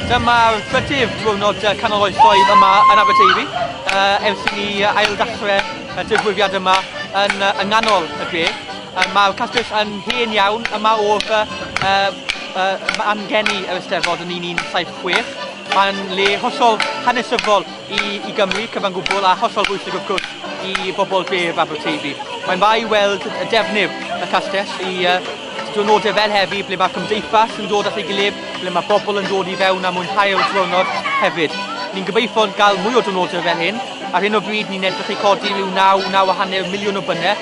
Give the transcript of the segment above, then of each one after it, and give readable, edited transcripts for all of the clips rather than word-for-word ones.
Dyma'r trydydd diwrnod Canoloesol yma yn Aberteifi. Ers i ni ail dechrau y digwyddiad yma yn nghanol y dref. Mae'r castell yn hen iawn yma o'r angeni yr Eisteddfod yn 1176. Mae'n le hollol hanesyddol i Gymru cyfan gwbl a hollol bwysig wrth gwrs i bobl dref Aberteifi. Mae'n dda i weld y defnydd y castell i diwrnodau fel heddi ble mae cymdeithas yn dod at ei gilydd, ble mae bobl yn dod i fewn a mwynhau'r diwrnod hefyd. Ni'n gobeithio gael mwy o diwrnodau fel hyn. Ar hyn o bryd ni'n edrych i codi rhyw 9.5 miliwn o bynnau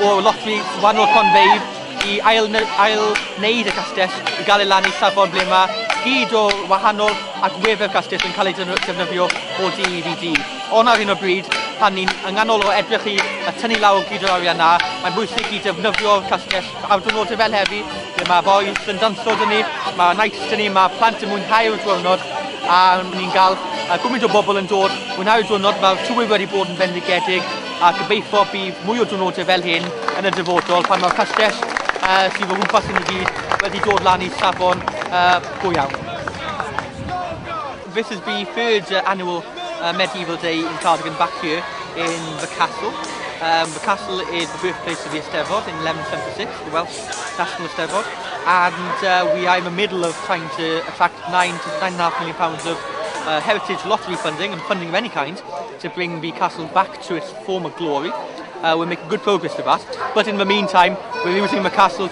o lotri wahanol cronfeydd i ail-wneud y castell i gael ei lan i safon ble mae gyd o wahanol agweddau'r castell yn cael ei defnyddio o dydd i dydd. Ond ar hyn o bryd, pan ni'n ynghanol o edrych i tynnu lawr gyd o'r arian na, mae'n bwysig i defnyddio'r castell ar diwrnodau fel heddi, ble mae boes yn danso dyn ni, mae nights dyn ni, mae plant yn mwynhau'r diwrnod, a ni'n cael gwmynt o bobl yn dod mwynhau'r diwrnod. Mae'r tywydd wedi bod yn bendigedig, a gobeithio bydd mwy o diwrnodau fel hyn yn y dyfodol pan mae'r castell sydd o gwmpas yn y gyd wedi dod lan i safon go iawn. This is the third annual medieval day in Cardigan back here in the castle. The castle is the birthplace of the Eisteddfod in 1176, the Welsh National Eisteddfod, and we are in the middle of trying to attract £9 to £9.5 million of heritage lottery funding and funding of any kind to bring the castle back to its former glory. We're making good progress with that, but in the meantime, we're using the castle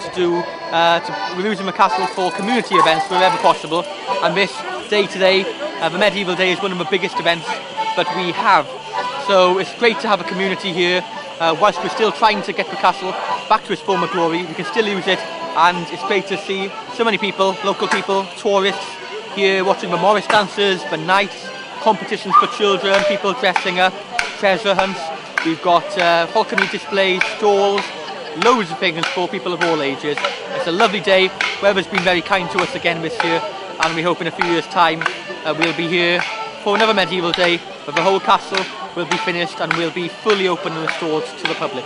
for community events wherever possible. And this day today, the medieval day, is one of the biggest events that we have. So it's great to have a community here. Whilst we're still trying to get the castle back to its former glory, we can still use it, and it's great to see so many people, local people, tourists here watching the Morris dances, the nights, competitions for children, people dressing up, treasure hunts. We've got falconry displays, stalls, loads of things for people of all ages. It's a lovely day. Weather's been very kind to us again this year, and we hope in a few years' time we'll be here for another medieval day, but the whole castle will be finished and will be fully open and restored to the public.